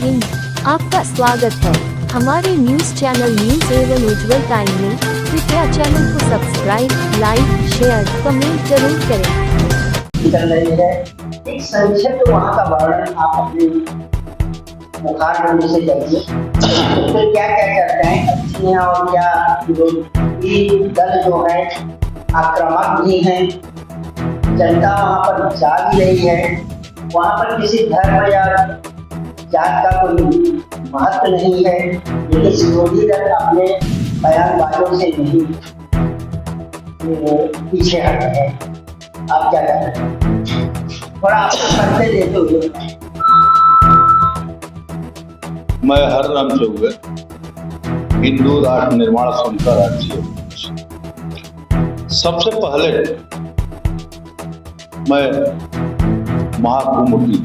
हिंद, आपका स्वागत है हमारे न्यूज चैनल न्यूज एवं उज्जवल टाइम में। कृपया चैनल को सब्सक्राइब, लाइक, शेयर, कमेंट जरूर करें। चल रही है एक संक्षिप्त वहाँ का वर्णन आप अपने मुखारबिंद से करिए। तो क्या क्या चर्चाएं अच्छी हैं और क्या विरोधी दल जो है आक्रामक भी हैं, जनता वहाँ पर जा भी रही है, वहाँ पर किसी धर्म या जात का कोई महत्व नहीं है, लेकिन विरोधी दल अपने बयानबाजों से नहीं पीछे हटे हैं। आप क्या कर रहे हैं? थोड़ा आपको परिचय देते हुए। मैं हरराम चौबे, हिंदू राष्ट्र निर्माण संघ का राज्य। सबसे पहले मैं महाकुंभ की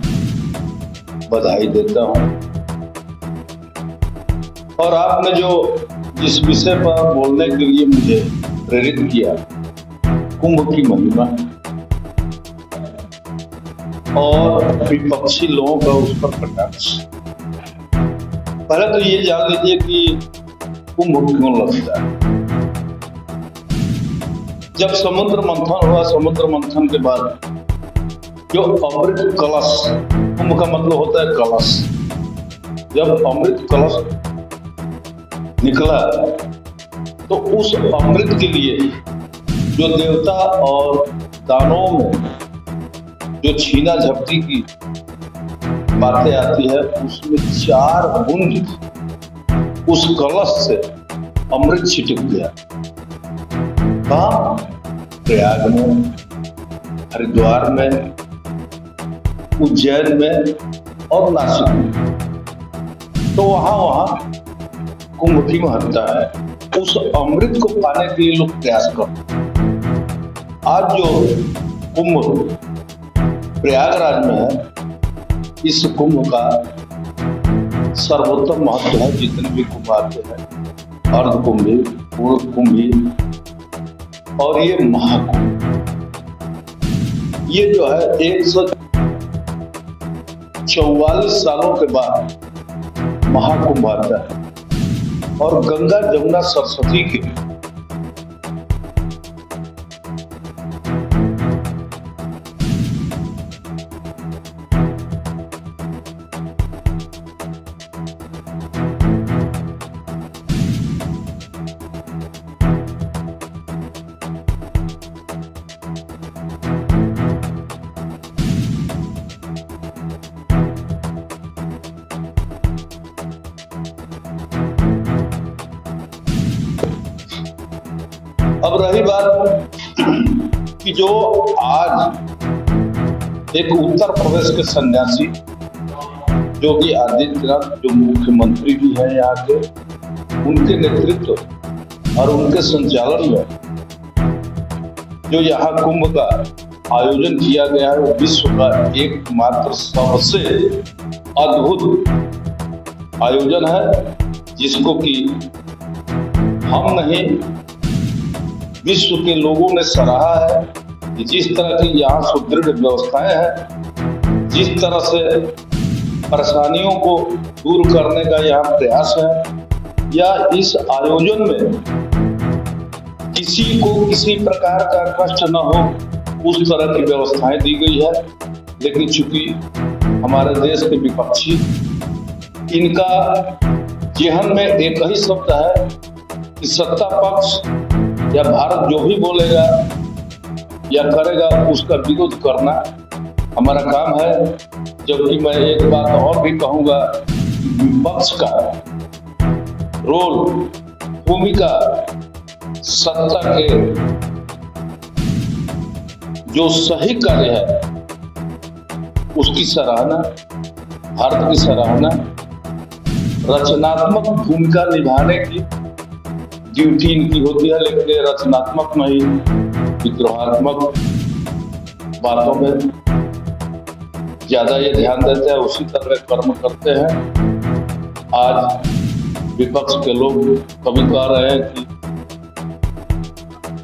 बधाई देता हूं और आपने जो जिस विषय पर बोलने के लिए मुझे प्रेरित किया, कुंभ की महिमा और विपक्षी लोगों का उस पर कटाक्ष। पहले तो ये जान लीजिए कि कुंभ क्यों लगता है। जब समुद्र मंथन हुआ, समुद्र मंथन के बाद जो अमृत कलश, कुंभ का मतलब होता है कलश, जब अमृत कलश निकला तो उस अमृत के लिए जो देवता और दानवों में जो छीना झपटी की बातें आती है, उसमें 4 बूंद उस कलश से अमृत छिटक गया। कहाँ? प्रयाग में, हरिद्वार में, उज्जैन में और नासिक में। तो वहां कुंभ की महत्ता है। उस अमृत को पाने के लिए लोग प्रयास करते हैं। आज जो कुंभ प्रयागराज में है, इस कुंभ का सर्वोत्तम महत्व है। जितने भी कुंभ आते हैं, अर्धकुंभी, पूर्ण कुंभी और ये महाकुंभ, ये जो है 144 सालों के बाद महाकुंभ आता है और गंगा, जमुना, सरस्वती के अब रही बात कि जो आज एक उत्तर प्रदेश के सन्यासी योगी आदित्यनाथ, जो मुख्यमंत्री भी हैं यहाँ के, उनके नेतृत्व और उनके संचालन में जो यहाँ कुंभ का आयोजन किया गया है, वो विश्व का एकमात्र सबसे अद्भुत आयोजन है, जिसको कि हम नहीं, विश्व के लोगों ने सराहा है कि जिस तरह की यहाँ सुदृढ़ व्यवस्थाएं हैं, जिस तरह से परेशानियों को दूर करने का यहाँ प्रयास है, या इस आयोजन में किसी को किसी प्रकार का कष्ट न हो, उस तरह की व्यवस्थाएं दी गई है। लेकिन चूंकि हमारे देश के विपक्षी, इनका जेहन में एक ही शब्द है कि सत्ता पक्ष या भारत जो भी बोलेगा या करेगा उसका विरोध करना हमारा काम है। जबकि मैं एक बात और भी कहूंगा, विपक्ष का रोल, भूमिका, सत्ता के जो सही कार्य है उसकी सराहना, भारत की सराहना, रचनात्मक भूमिका निभाने की ड्यूटी इनकी होती है। लेकिन ये रचनात्मक नहीं, विद्रोहात्मक बातों में ज्यादा ये ध्यान देते हैं, उसी तरह कर्म करते हैं। आज विपक्ष के लोग कभी कह रहे हैं कि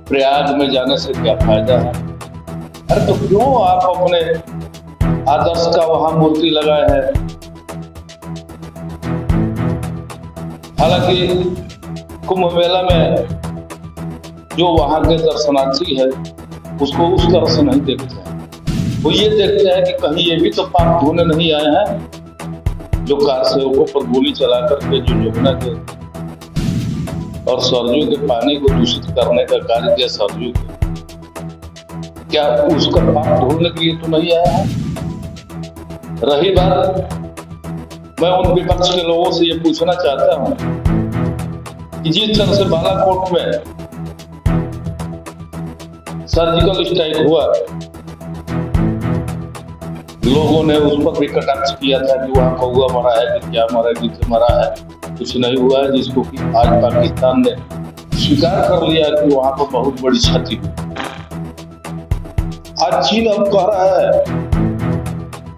प्रयाग में जाने से क्या फायदा है। अरे तो क्यों आप अपने आदर्श का वहां मूर्ति लगाए हैं? हालांकि कुंभ मेला में जो वहां के दर्शनार्थी है उसको उस तरह से नहीं देखते हैं। वो ये देखते हैं कि कहीं ये भी तो पाप धोने नहीं आए हैं जो कार सेवकों पर गोली चला करके जो यमुना के और सरजू के पानी को दूषित करने का कार्य किया। सरजू के क्या उसका पाप धोने के लिए तो नहीं आया है। रही बात, मैं उन विपक्ष के लोगों से ये पूछना चाहता हूं कि जिस तरह से बालाकोट में सर्जिकल स्ट्राइक हुआ, लोगों ने उस पर भी कटाक्ष किया था कि वहां कौआ मरा है कि क्या मरा है, किससे मरा है, कुछ नहीं हुआ है, जिसको कि आज पाकिस्तान ने स्वीकार कर लिया कि वहां पर बहुत बड़ी क्षति हुई। आज चीन अब कह रहा है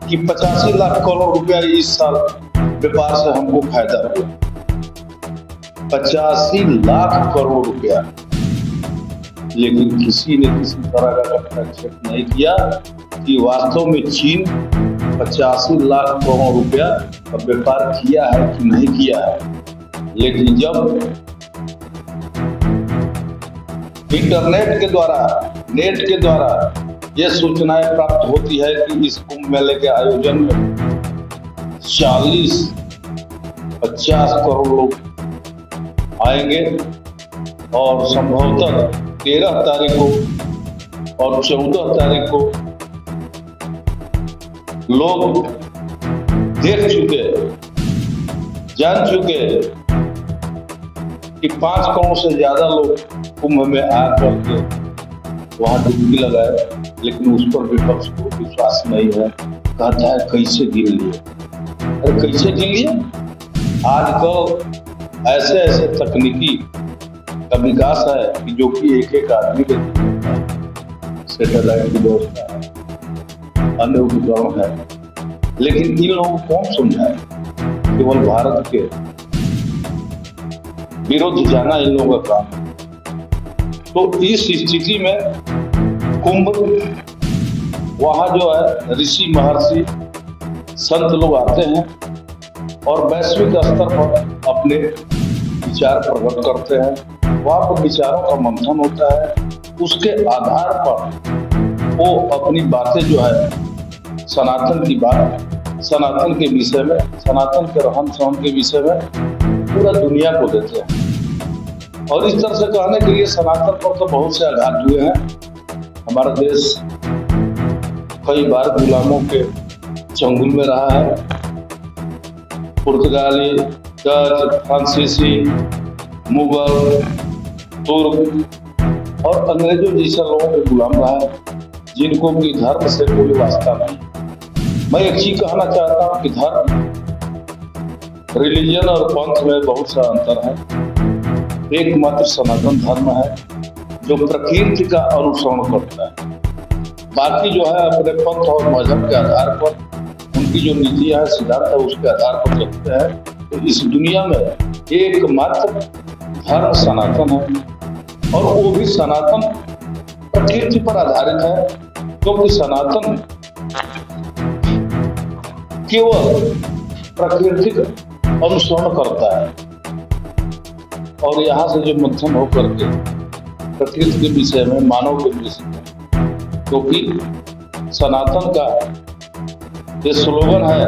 कि 85 लाख करोड़ रुपया इस साल व्यापार से हमको फायदा हुआ। 85 लाख करोड़ रुपया, लेकिन किसी ने किसी तरह का हस्तक्षेप नहीं किया कि वास्तव में चीन 85 लाख करोड़ रुपया का व्यापार किया है कि नहीं किया है। लेकिन जब इंटरनेट के द्वारा, नेट के द्वारा ये सूचनाएं प्राप्त होती है कि इस कुंभ मेले के आयोजन में 40-50 करोड़ लोग आएंगे और संभवतः 13 तारीख को और 14 तारीख को लोग देख चुके, जान चुके कि 5 करोड़ से ज्यादा लोग कुंभ में आकर के वहां डुबकी लगाए, लेकिन उस पर विपक्ष को विश्वास नहीं है। कहता है कैसे गिन लिए। अरे कैसे गिन लिए? आजकल ऐसे ऐसे तकनीकी का विकास है कि जो कि एक आदमी के सैटेलाइट की व्यवस्था है, अन्य उपकरण है, लेकिन इन लोगों को कौन समझाए? केवल भारत के विरुद्ध जाना इन लोगों का काम है। तो इस स्थिति में कुंभ, वहां जो है ऋषि महर्षि संत लोग आते हैं और वैश्विक स्तर पर अपने विचार प्रकट करते हैं। वहां पर विचारों का मंथन होता है, उसके आधार पर वो अपनी बातें जो है सनातन की बात, सनातन के विषय में, सनातन के रहन सहन के विषय में पूरा दुनिया को देते हैं। और इस तरह से कहने के लिए सनातन पर तो बहुत से आघात हुए हैं। हमारा देश कई बार गुलामों के चंगुल में रहा है। पुर्तगाली, डच, फ्रांसीसी, मुगल, तुर्क और अंग्रेजों जैसे लोगों के गुलाम रहा है, जिनको कि धर्म से कोई वास्ता नहीं। मैं एक चीज कहना चाहता हूं कि धर्म, रिलीजन और पंथ में बहुत सा अंतर है। एकमात्र सनातन धर्म है जो प्रकृति का अनुसरण करता है। बाकी जो है अपने पंथ और मजहब के आधार पर उनकी जो नीतियां है, सिद्धांत है, उसके आधार पर चलते हैं। तो इस दुनिया में एकमात्र धर्म सनातन है, और वो भी सनातन प्रकृति पर आधारित है, क्योंकि सनातन केवल प्रकृति का अनुसरण करता है। और यहाँ से जो मंथन होकर के प्रकृति के विषय में, मानव के विषय में, क्योंकि सनातन का ये स्लोगन है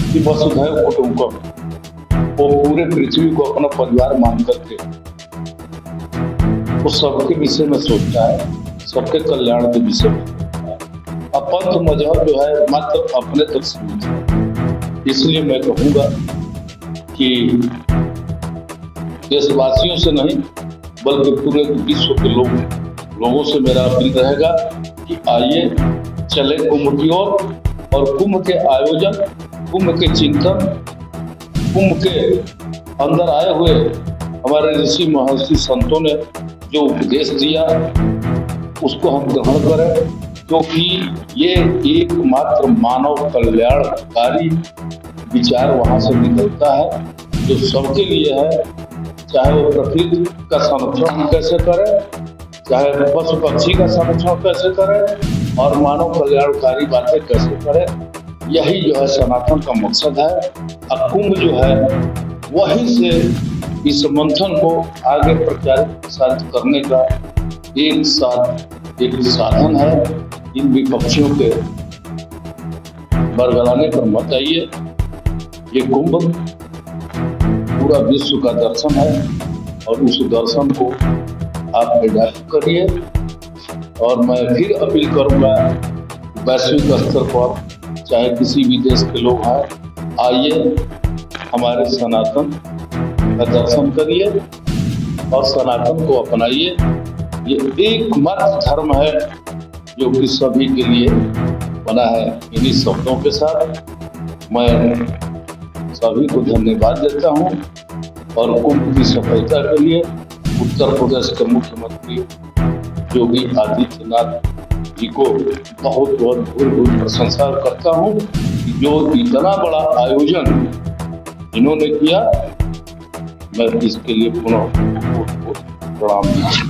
कि वसुधैव कुटुंबकम, वो पूरे पृथ्वी को अपना परिवार मान करके वो सबके विषय में सोचता है, सबके कल्याण के विषय में सोचता है। अब पंथ मजहब जो है मात्र अपने तक सीमित है। इसलिए मैं कहूँगा कि देशवासियों से नहीं बल्कि पूरे विश्व के लोगों से मेरा अपील रहेगा कि आइए चले कुंभ की ओर, और कुंभ के आयोजन, कुंभ के चिंतन, कुंभ के अंदर आए हुए हमारे ऋषि महर्षि संतों ने जो उपदेश दिया उसको हम ग्रहण करें, क्योंकि ये एकमात्र मानव कल्याणकारी विचार वहां से निकलता है जो सबके लिए है। चाहे वो प्रकृति का संरक्षण कैसे करें, चाहे पशु पक्षी का संरक्षण कैसे करें, और मानव कल्याणकारी बातें कैसे करें, यही जो है सनातन का मकसद है। अब कुंभ जो है वहीं से इस मंथन को आगे प्रचारित प्रसारित करने का एक साधन है। इन विपक्षियों के बरगलाने पर मत आइए। ये कुंभ पूरा विश्व का दर्शन है और उस दर्शन को आप एडॉप्ट करिए। और मैं फिर अपील करूंगा, वैश्विक स्तर पर चाहे किसी भी देश के लोग हैं, आइए हमारे सनातन का दर्शन करिए और सनातन को अपनाइए। ये एकमात्र धर्म है जो कि सभी के लिए बना है। इन्हीं शब्दों के साथ मैं सभी को धन्यवाद देता हूं और कुंभ की सफलता के लिए उत्तर प्रदेश के मुख्यमंत्री योगी आदित्यनाथ जी को बहुत बहुत प्रशंसा करता हूं कि जो इतना बड़ा आयोजन इन्होंने किया, मैं इसके लिए पुनः प्रणाम।